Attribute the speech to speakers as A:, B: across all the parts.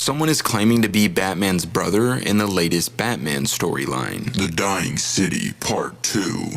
A: Someone is claiming to be Batman's brother in the latest Batman storyline.
B: The Dying City Part 2.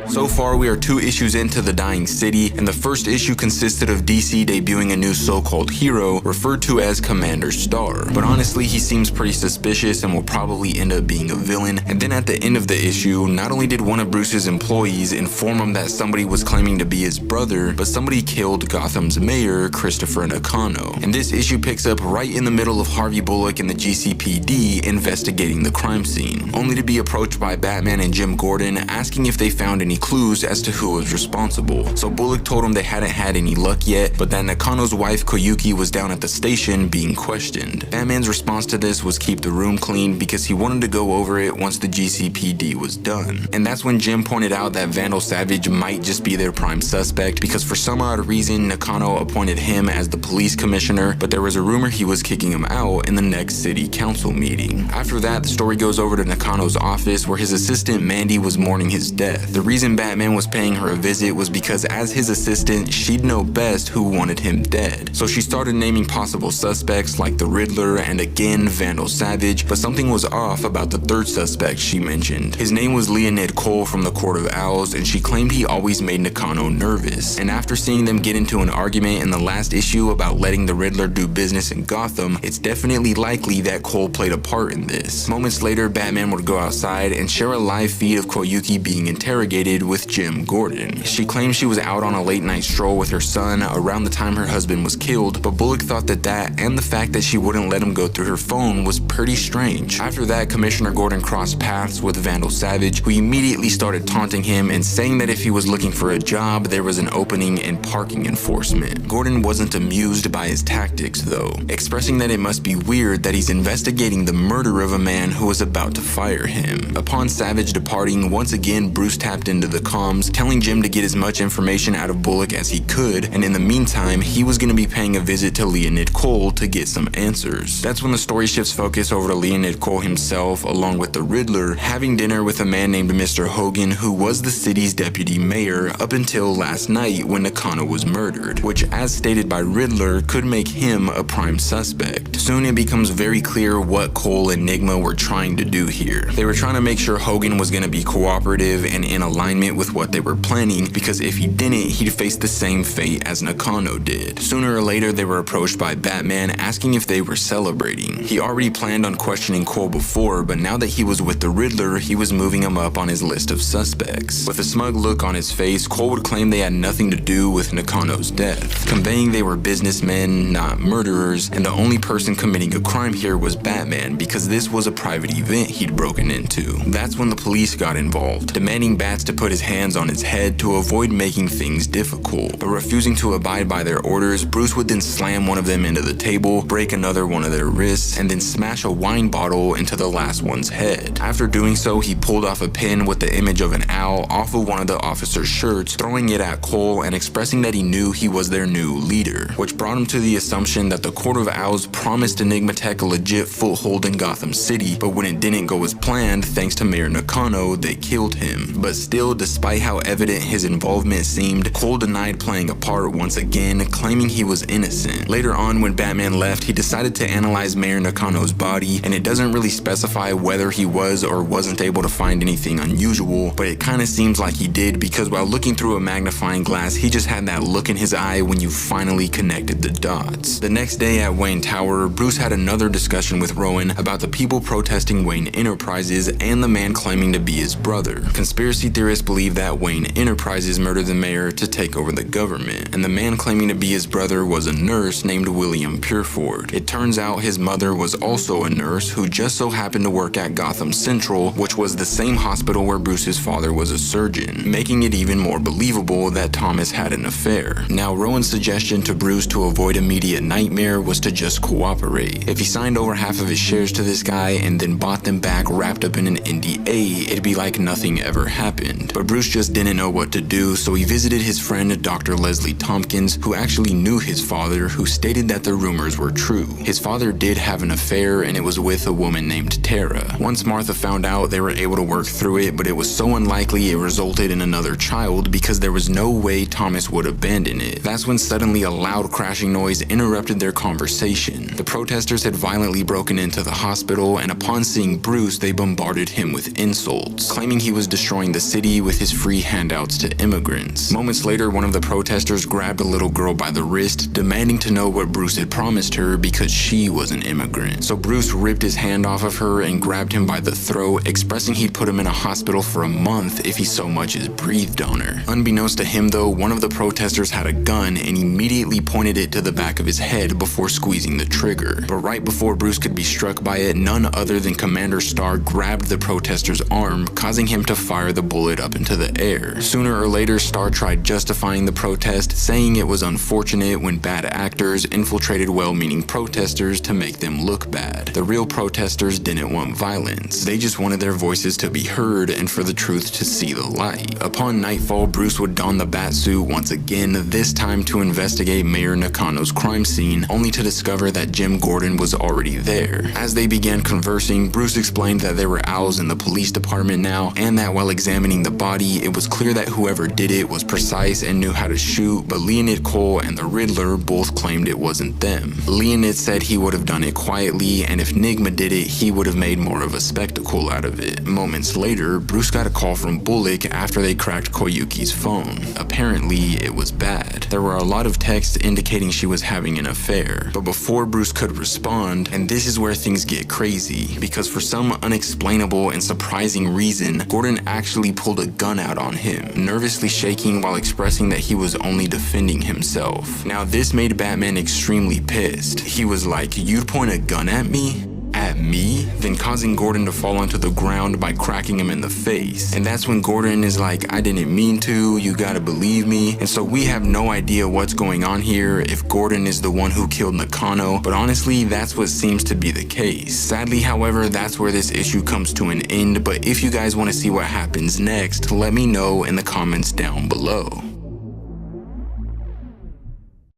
A: So far, we are 2 issues into The Dying City, and the first issue consisted of DC debuting a new so-called hero referred to as Commander Star. But honestly, he seems pretty suspicious and will probably end up being a villain. And then at the end of the issue, not only did one of Bruce's employees inform him that somebody was claiming to be his brother, but somebody killed Gotham's mayor, Christopher Nakano. And this issue picks up right in the middle of Harvey Bullock and the GCPD investigating the crime scene, only to be approached by Batman and Jim Gordon asking if they found any clues as to who was responsible. So Bullock told him they hadn't had any luck yet, but that Nakano's wife Koyuki was down at the station being questioned. Batman's response to this was keep the room clean because he wanted to go over it once the GCPD was done. And that's when Jim pointed out that Vandal Savage might just be their prime suspect because for some odd reason Nakano appointed him as the police commissioner, but there was a rumor he was kicking him out in the next city council meeting. After that, the story goes over to Nakano's office where his assistant Mandy was mourning his death. The reason Batman was paying her a visit was because as his assistant, she'd know best who wanted him dead. So she started naming possible suspects like the Riddler and again Vandal Savage, but something was off about the third suspect she mentioned. His name was Leonid Cole from the Court of Owls, and she claimed he always made Nakano nervous. And after seeing them get into an argument in the last issue about letting the Riddler do business in Gotham, it's definitely likely that Cole played a part in this. Moments later, Batman would go outside and share a live feed of Koyuki being interrogated with Jim Gordon. She claimed she was out on a late night stroll with her son around the time her husband was killed, but Bullock thought that and the fact that she wouldn't let him go through her phone was pretty strange. After that, Commissioner Gordon crossed paths with Vandal Savage, who immediately started taunting him and saying that if he was looking for a job, there was an opening in parking enforcement. Gordon wasn't amused by his tactics though, expressing that it must be weird that he's investigating the murder of a man who was about to fire him. Upon Savage departing, once again Bruce tapped into the comms, telling Jim to get as much information out of Bullock as he could, and in the meantime, he was going to be paying a visit to Leonid Cole to get some answers. That's when the story shifts focus over to Leonid Cole himself, along with the Riddler, having dinner with a man named Mr. Hogan, who was the city's deputy mayor up until last night when Nakano was murdered, which, as stated by Riddler, could make him a prime suspect. Soon it becomes very clear what Cole and Enigma were trying to do here. They were trying to make sure Hogan was going to be cooperative and in alignment with what they were planning, because if he didn't, he'd face the same fate as Nakano did. Sooner or later, they were approached by Batman asking if they were celebrating. He already planned on questioning Cole before, but now that he was with the Riddler, he was moving him up on his list of suspects. With a smug look on his face, Cole would claim they had nothing to do with Nakano's death, conveying they were businessmen, not murderers, and the only person committing a crime here was Batman because this was a private event he'd broken into. That's when the police got involved, demanding Bats to put his hands on his head to avoid making things difficult. But refusing to abide by their orders, Bruce would then slam one of them into the table, break another one of their wrists, and then smash a wine bottle into the last one's head. After doing so, he pulled off a pin with the image of an owl off of one of the officer's shirts, throwing it at Cole and expressing that he knew he was their new leader, which brought him to the assumption that the Court of Owls promised Enigma Tech a legit foothold in Gotham City, but when it didn't go as planned, thanks to Mayor Nakano, they killed him. But still, despite how evident his involvement seemed, Cole denied playing a part once again, claiming he was innocent. Later on, when Batman left, he decided to analyze Mayor Nakano's body, and it doesn't really specify whether he was or wasn't able to find anything unusual, but it kinda seems like he did because while looking through a magnifying glass, he just had that look in his eye when you finally connected the dots. The next day at Wayne Tower, Bruce had another discussion with Rowan about the people protesting Wayne Enterprises and the man claiming to be his brother. Conspiracy theorists believe that Wayne Enterprises murdered the mayor to take over the government, and the man claiming to be his brother was a nurse named William Pureford. It turns out his mother was also a nurse who just so happened to work at Gotham Central, which was the same hospital where Bruce's father was a surgeon, making it even more believable that Thomas had an affair. Now, Rowan's suggestion to Bruce to avoid immediate nightmare was to just cooperate. If he signed over half of his shares to this guy and then bought them back wrapped up in an NDA, it'd be like nothing ever happened. But Bruce just didn't know what to do, so he visited his friend Dr. Leslie Tompkins, who actually knew his father, who stated that the rumors were true. His father did have an affair, and it was with a woman named Tara. Once Martha found out, they were able to work through it, but it was so unlikely it resulted in another child because there was no way Thomas would abandon it. That's when suddenly a loud crashing noise interrupted their conversation. The protesters had violently broken into the hospital, and upon seeing Bruce, they bombarded him with insults, claiming he was destroying the city with his free handouts to immigrants. Moments later, one of the protesters grabbed a little girl by the wrist, demanding to know what Bruce had promised her because she was an immigrant. So Bruce ripped his hand off of her and grabbed him by the throat, expressing he'd put him in a hospital for a month if he so much as breathed on her. Unbeknownst to him though, one of the protesters had a gun and immediately pointed it to the back of his head before squeezing the trigger. But right before Bruce could be struck by it, none other than Commander Starr grabbed the protester's arm, causing him to fire the bullet up into the air. Sooner or later, Starr tried justifying the protest, saying it was unfortunate when bad actors infiltrated well-meaning protesters to make them look bad. The real protesters didn't want violence. They just wanted their voices to be heard and for the truth to see the light. Upon nightfall, Bruce would don the bat suit once again, this time to investigate Mayor Nakano's crime scene, only to discover that Jim Gordon was already there. As they began conversing, Bruce explained that there were owls in the police department now, and that while examining the body, it was clear that whoever did it was precise and knew how to shoot, but Leonid Cole and the Riddler both claimed it wasn't them. Leonid said he would have done it quietly, and if Nigma did it, he would have made more of a spectacle out of it. Moments later, Bruce got a call from Bullock after they cracked Koyuki's phone. Apparently, it was bad. There were a lot of texts indicating she was having an affair. But before Bruce could respond, and this is where things get crazy, because for some unexplainable and surprising reason, Gordon actually pulled a gun out on him, nervously shaking while expressing that he was only defending himself. Now this made Batman extremely pissed. He was like, "You'd point a gun at me?" At me? Then causing Gordon to fall onto the ground by cracking him in the face. And that's when Gordon is like, "I didn't mean to, you gotta believe me." And so we have no idea what's going on here, if Gordon is the one who killed Nakano, but honestly, that's what seems to be the case. Sadly, however, that's where this issue comes to an end, but if you guys want to see what happens next, let me know in the comments down below.